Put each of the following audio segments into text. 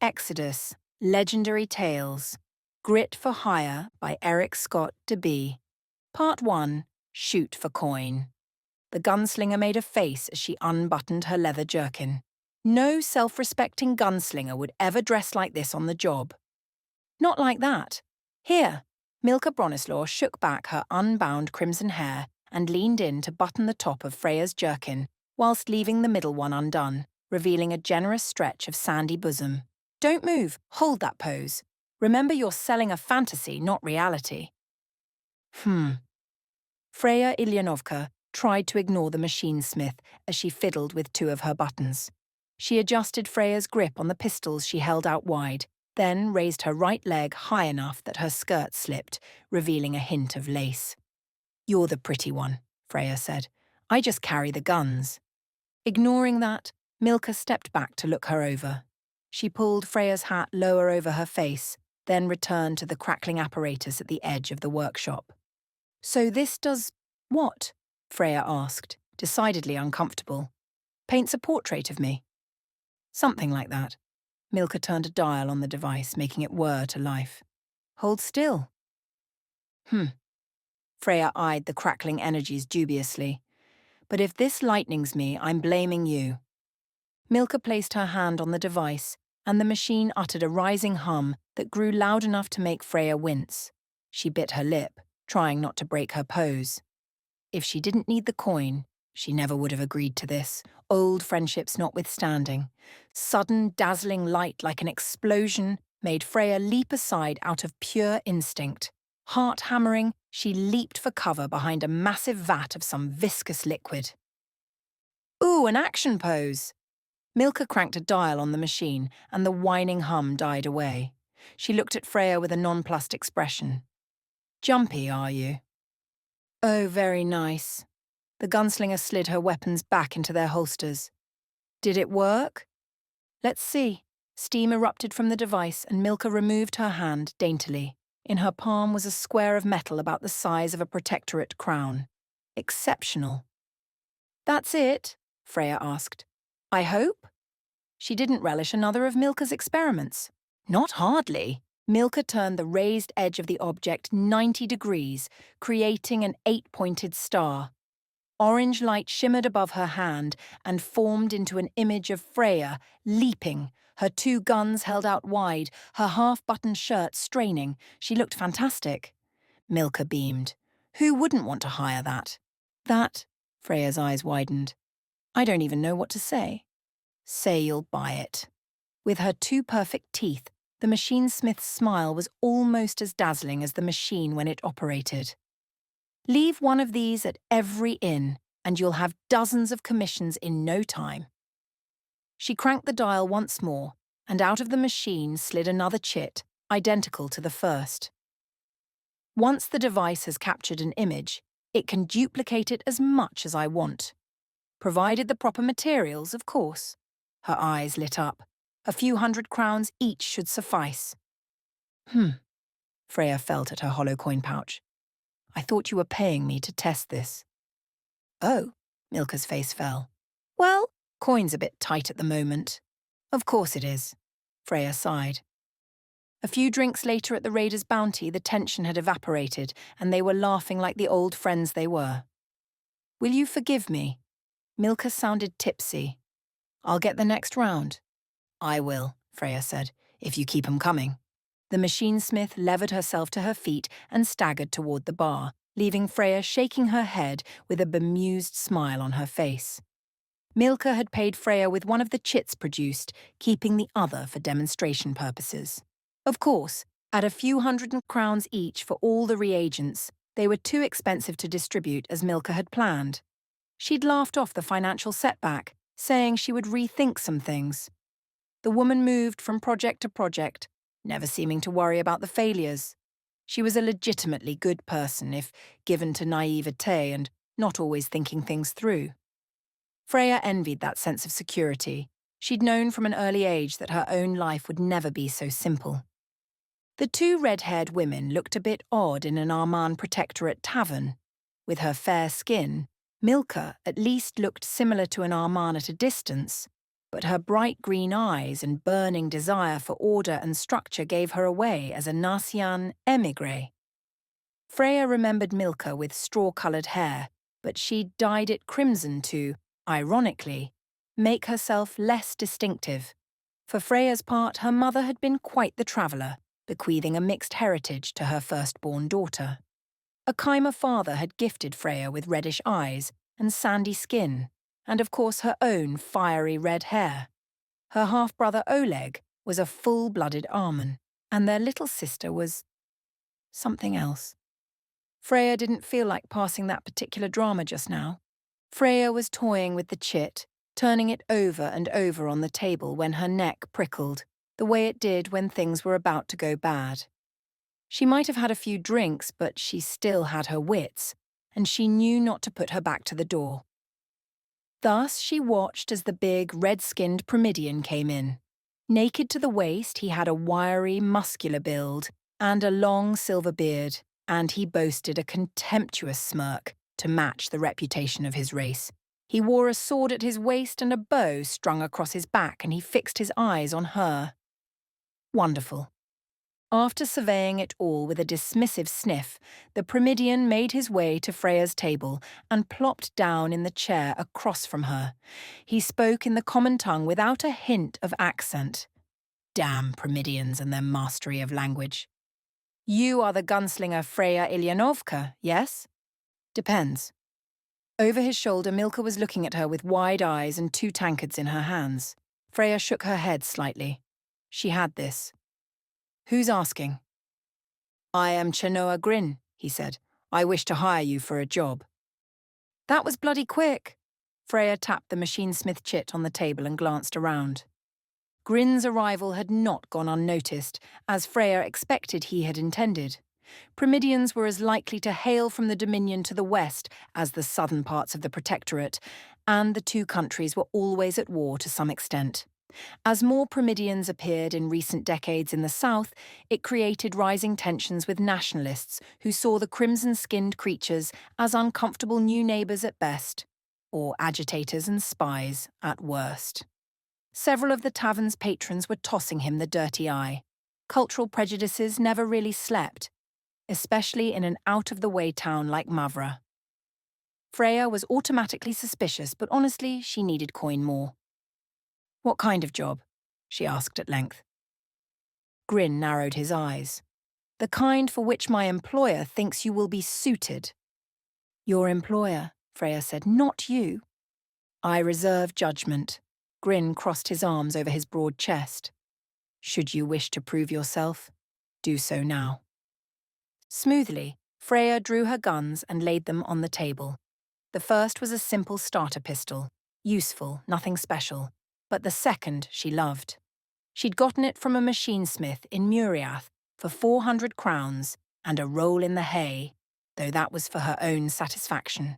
NeoExodus, Legendary Tales, Grit for Hire by Eric Scott DeBee. Part 1, Shoot for Coin. The gunslinger made a face as she unbuttoned her leather jerkin. No self-respecting gunslinger would ever dress like this on the job. Not like that. Here, Milka Bronislaw shook back her unbound crimson hair and leaned in to button the top of Freya's jerkin, whilst leaving the middle one undone, revealing a generous stretch of sandy bosom. Don't move, hold that pose. Remember, you're selling a fantasy, not reality. Freya Ilyanovka tried to ignore the machinesmith as she fiddled with two of her buttons. She adjusted Freya's grip on the pistols she held out wide, then raised her right leg high enough that her skirt slipped, revealing a hint of lace. "You're the pretty one," Freya said. "I just carry the guns." Ignoring that, Milka stepped back to look her over. She pulled Freya's hat lower over her face, then returned to the crackling apparatus at the edge of the workshop. "So this does what?" Freya asked, decidedly uncomfortable. "Paints a portrait of me." "Something like that." Milka turned a dial on the device, making it whir to life. "Hold still." Freya eyed the crackling energies dubiously. "But if this lightnings me, I'm blaming you." Milka placed her hand on the device, and the machine uttered a rising hum that grew loud enough to make Freya wince. She bit her lip, trying not to break her pose. If she didn't need the coin, she never would have agreed to this, old friendships notwithstanding. Sudden, dazzling light like an explosion made Freya leap aside out of pure instinct. Heart hammering, she leaped for cover behind a massive vat of some viscous liquid. "Ooh, an action pose!" Milka cranked a dial on the machine, and the whining hum died away. She looked at Freya with a nonplussed expression. "Jumpy, are you?" "Oh, very nice." The gunslinger slid her weapons back into their holsters. "Did it work?" "Let's see." Steam erupted from the device, and Milka removed her hand daintily. In her palm was a square of metal about the size of a protectorate crown. Exceptional. "That's it?" Freya asked. "I hope?" She didn't relish another of Milka's experiments. "Not hardly." Milka turned the raised edge of the object 90 degrees, creating an 8-pointed star. Orange light shimmered above her hand and formed into an image of Freya, leaping, her two guns held out wide, her half-buttoned shirt straining. She looked fantastic. Milka beamed. Who wouldn't want to hire that? "That," Freya's eyes widened. "I don't even know what to say." "Say you'll buy it." With her two perfect teeth, the machinesmith's smile was almost as dazzling as the machine when it operated. "Leave one of these at every inn, and you'll have dozens of commissions in no time." She cranked the dial once more, and out of the machine slid another chit, identical to the first. "Once the device has captured an image, it can duplicate it as much as I want. Provided the proper materials, of course." Her eyes lit up. A few 100 crowns each should suffice. Freya felt at her hollow coin pouch. "I thought you were paying me to test this." "Oh," Milka's face fell. "Well, coin's a bit tight at the moment." "Of course it is." Freya sighed. A few drinks later at the Raiders' Bounty, the tension had evaporated, and they were laughing like the old friends they were. "Will you forgive me?" Milka sounded tipsy. "I'll get the next round." "I will," Freya said, "if you keep 'em coming." The machinesmith levered herself to her feet and staggered toward the bar, leaving Freya shaking her head with a bemused smile on her face. Milka had paid Freya with one of the chits produced, keeping the other for demonstration purposes. Of course, at a few 100 crowns each for all the reagents, they were too expensive to distribute as Milka had planned. She'd laughed off the financial setback, saying she would rethink some things. The woman moved from project to project, never seeming to worry about the failures. She was a legitimately good person if given to naivete and not always thinking things through. Freya envied that sense of security. She'd known from an early age that her own life would never be so simple. The two red-haired women looked a bit odd in an Arman Protectorate tavern. With her fair skin, Milka at least looked similar to an Arman at a distance. but her bright green eyes and burning desire for order and structure gave her away as a Narcian émigré. Freya remembered Milka with straw-coloured hair, but she dyed it crimson to, ironically, make herself less distinctive. For Freya's part, her mother had been quite the traveller, bequeathing a mixed heritage to her firstborn daughter. A Khymer father had gifted Freya with reddish eyes and sandy skin, and of course her own fiery red hair. Her half-brother Oleg was a full-blooded Armen, and their little sister was something else. Freya didn't feel like passing that particular drama just now. Freya was toying with the chit, turning it over and over on the table when her neck prickled, the way it did when things were about to go bad. She might have had a few drinks, but she still had her wits, and she knew not to put her back to the door. Thus she watched as the big, red-skinned Promydian came in. Naked to the waist, he had a wiry, muscular build and a long silver beard, and he boasted a contemptuous smirk to match the reputation of his race. He wore a sword at his waist and a bow strung across his back, and he fixed his eyes on her. Wonderful. After surveying it all with a dismissive sniff, the Promydian made his way to Freya's table and plopped down in the chair across from her. He spoke in the common tongue without a hint of accent. Damn Promydians and their mastery of language. You are the gunslinger Freya Ilyanovka, yes? Depends. Over his shoulder, Milka was looking at her with wide eyes and 2 tankards in her hands. Freya shook her head slightly. She had this. Who's asking? I am Chenoa Grin, he said. I wish to hire you for a job. That was bloody quick. Freya tapped the machine-smith chit on the table and glanced around. Grin's arrival had not gone unnoticed, as Freya expected he had intended. Promydians were as likely to hail from the Dominion to the west as the southern parts of the Protectorate, and the 2 countries were always at war to some extent. As more Promydians appeared in recent decades in the south, it created rising tensions with nationalists who saw the crimson-skinned creatures as uncomfortable new neighbours at best, or agitators and spies at worst. Several of the tavern's patrons were tossing him the dirty eye. Cultural prejudices never really slept, especially in an out-of-the-way town like Mavra. Freya was automatically suspicious, but honestly, she needed coin more. What kind of job? She asked at length. Grin narrowed his eyes. The kind for which my employer thinks you will be suited. Your employer, Freya said, not you. I reserve judgment. Grin crossed his arms over his broad chest. Should you wish to prove yourself, do so now. Smoothly, Freya drew her guns and laid them on the table. The first was a simple starter pistol, useful, nothing special. But the second she loved. She'd gotten it from a machine-smith in Muriath for 400 crowns and a roll in the hay, though that was for her own satisfaction.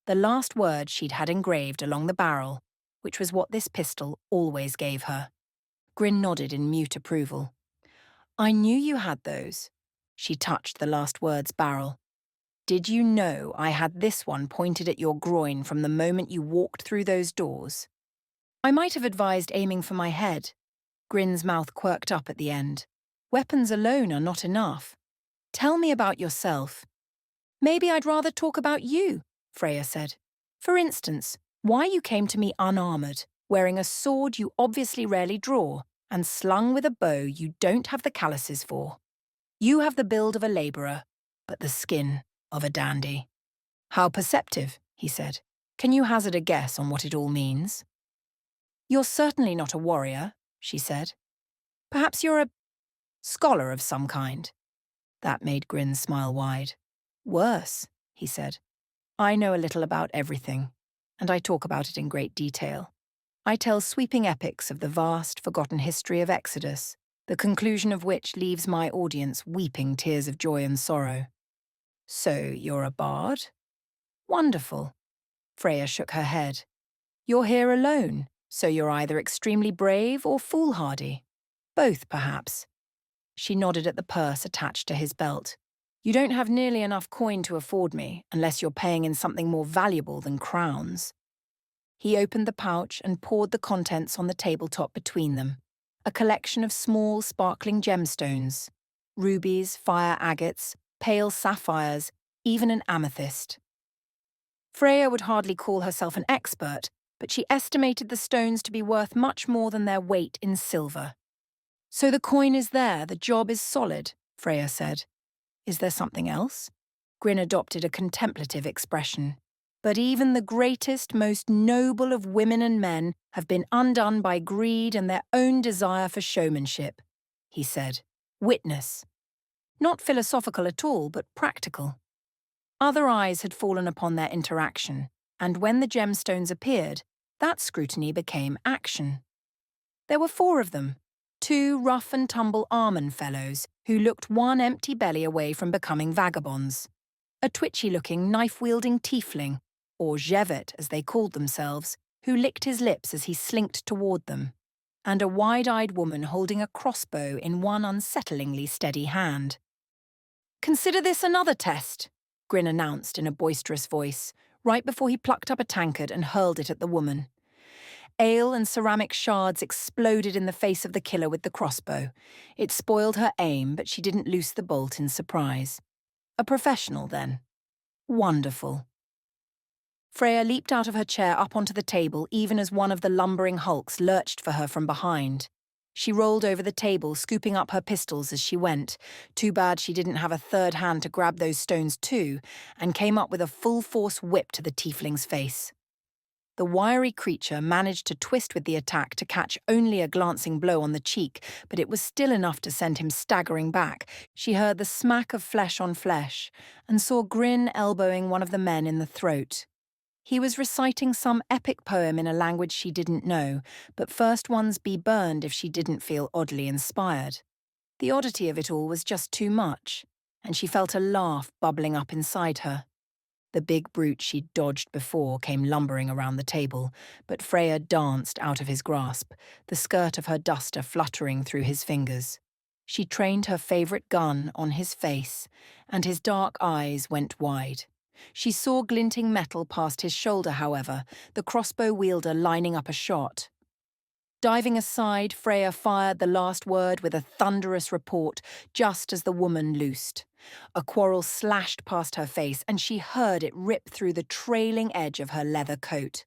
The last word she'd had engraved along the barrel, which was what this pistol always gave her. Grin nodded in mute approval. I knew you had those. She touched the last word's barrel. Did you know I had this one pointed at your groin from the moment you walked through those doors? I might have advised aiming for my head. Grin's mouth quirked up at the end. Weapons alone are not enough. Tell me about yourself. Maybe I'd rather talk about you, Freya said. For instance, why you came to me unarmoured, wearing a sword you obviously rarely draw, and slung with a bow you don't have the calluses for. You have the build of a labourer, but the skin of a dandy. How perceptive, he said. Can you hazard a guess on what it all means? You're certainly not a warrior, she said. Perhaps you're a scholar of some kind. That made Grin smile wide. Worse, he said. I know a little about everything, and I talk about it in great detail. I tell sweeping epics of the vast, forgotten history of Exodus, the conclusion of which leaves my audience weeping tears of joy and sorrow. So you're a bard? Wonderful. Freya shook her head. You're here alone. So you're either extremely brave or foolhardy. Both, perhaps. She nodded at the purse attached to his belt. You don't have nearly enough coin to afford me, unless you're paying in something more valuable than crowns. He opened the pouch and poured the contents on the tabletop between them, a collection of small, sparkling gemstones, rubies, fire agates, pale sapphires, even an amethyst. Freya would hardly call herself an expert, but she estimated the stones to be worth much more than their weight in silver. "So the coin is there, the job is solid," Freya said. "Is there something else?" Grin adopted a contemplative expression. "But even the greatest, most noble of women and men have been undone by greed and their own desire for showmanship," he said. "Witness." Not philosophical at all, but practical. Other eyes had fallen upon their interaction, and when the gemstones appeared, that scrutiny became action. There were 4 of them, 2 rough-and-tumble Armon fellows who looked one empty belly away from becoming vagabonds. A twitchy-looking, knife-wielding tiefling, or Jevet as they called themselves, who licked his lips as he slinked toward them, and a wide-eyed woman holding a crossbow in one unsettlingly steady hand. "Consider this another test," Grin announced in a boisterous voice, right before he plucked up a tankard and hurled it at the woman. Ale and ceramic shards exploded in the face of the killer with the crossbow. It spoiled her aim, but she didn't loose the bolt in surprise. A professional, then. Wonderful. Freya leaped out of her chair up onto the table even as one of the lumbering hulks lurched for her from behind. She rolled over the table, scooping up her pistols as she went. Too bad she didn't have a third hand to grab those stones too, and came up with a full-force whip to the tiefling's face. The wiry creature managed to twist with the attack to catch only a glancing blow on the cheek, but it was still enough to send him staggering back. She heard the smack of flesh on flesh, and saw Grin elbowing one of the men in the throat. He was reciting some epic poem in a language she didn't know, but first ones be burned if she didn't feel oddly inspired. The oddity of it all was just too much, and she felt a laugh bubbling up inside her. The big brute she'd dodged before came lumbering around the table, but Freya danced out of his grasp, the skirt of her duster fluttering through his fingers. She trained her favourite gun on his face, and his dark eyes went wide. She saw glinting metal past his shoulder, however, the crossbow wielder lining up a shot. Diving aside, Freya fired the last word with a thunderous report just as the woman loosed. A quarrel slashed past her face, and she heard it rip through the trailing edge of her leather coat.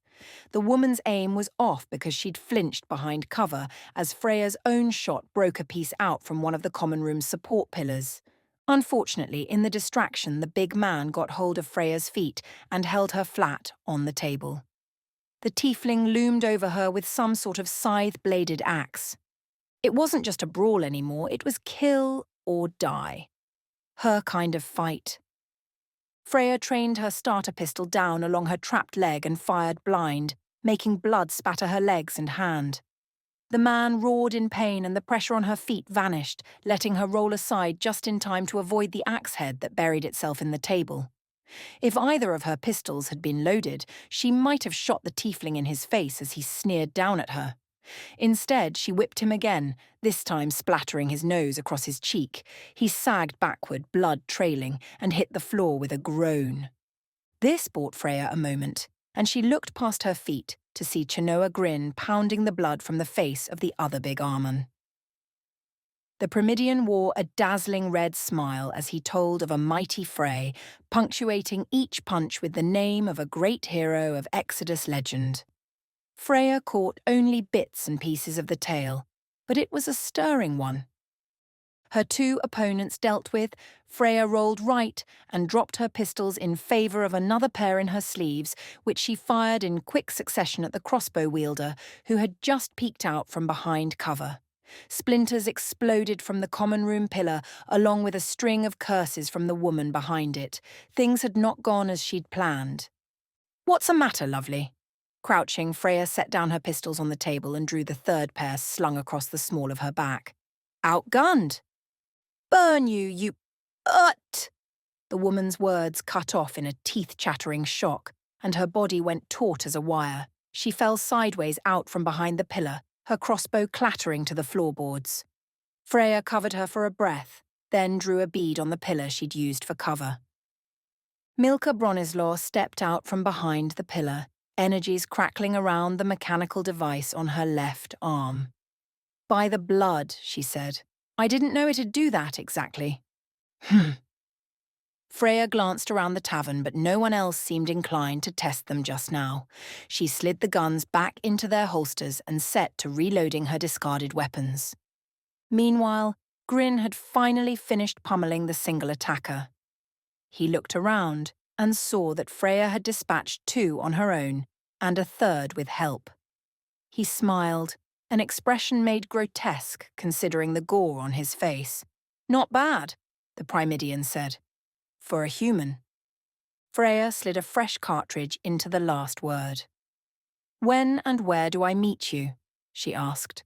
The woman's aim was off because she'd flinched behind cover as Freya's own shot broke a piece out from one of the common room's support pillars. Unfortunately, in the distraction, the big man got hold of Freya's feet and held her flat on the table. The tiefling loomed over her with some sort of scythe-bladed axe. It wasn't just a brawl anymore, it was kill or die. Her kind of fight. Freya trained her starter pistol down along her trapped leg and fired blind, making blood spatter her legs and hand. The man roared in pain and the pressure on her feet vanished, letting her roll aside just in time to avoid the axe head that buried itself in the table. If either of her pistols had been loaded, she might have shot the tiefling in his face as he sneered down at her. Instead, she whipped him again, this time splattering his nose across his cheek. He sagged backward, blood trailing, and hit the floor with a groan. This bought Freya a moment, and she looked past her feet to see Chenoa Grin pounding the blood from the face of the other big Armon. The Primidian wore a dazzling red smile as he told of a mighty fray, punctuating each punch with the name of a great hero of Exodus legend. Freya caught only bits and pieces of the tale, but it was a stirring one. Her 2 opponents dealt with, Freya rolled right and dropped her pistols in favour of another pair in her sleeves, which she fired in quick succession at the crossbow wielder, who had just peeked out from behind cover. Splinters exploded from the common room pillar, along with a string of curses from the woman behind it. Things had not gone as she'd planned. "What's the matter, lovely?" Crouching, Freya set down her pistols on the table and drew the third pair slung across the small of her back. "Outgunned." "Burn you, you... The woman's words cut off in a teeth-chattering shock, and her body went taut as a wire. She fell sideways out from behind the pillar, her crossbow clattering to the floorboards. Freya covered her for a breath, then drew a bead on the pillar she'd used for cover. Milka Bronislaw stepped out from behind the pillar, energies crackling around the mechanical device on her left arm. "By the blood," she said. "I didn't know it'd do that exactly." Freya glanced around the tavern, but no one else seemed inclined to test them just now. She slid the guns back into their holsters and set to reloading her discarded weapons. Meanwhile, Grin had finally finished pummeling the single attacker. He looked around and saw that Freya had dispatched 2 on her own and a third with help. He smiled, an expression made grotesque considering the gore on his face. "Not bad," the Primidian said. "For a human." Freya slid a fresh cartridge into the last word. "When and where do I meet you?" she asked.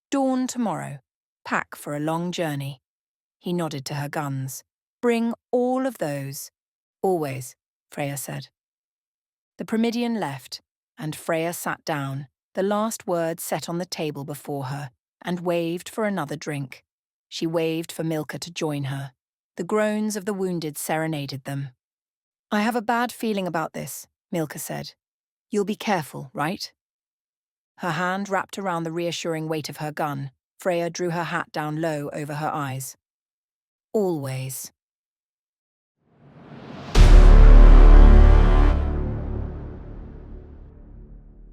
"Dawn tomorrow. Pack for a long journey." He nodded to her guns. "Bring all of those." "Always," Freya said. The Primidian left, and Freya sat down, the last word set on the table before her, and waved for another drink. She waved for Milka to join her. The groans of the wounded serenaded them. "I have a bad feeling about this," Milka said. "You'll be careful, right?" Her hand wrapped around the reassuring weight of her gun. Freya drew her hat down low over her eyes. "Always."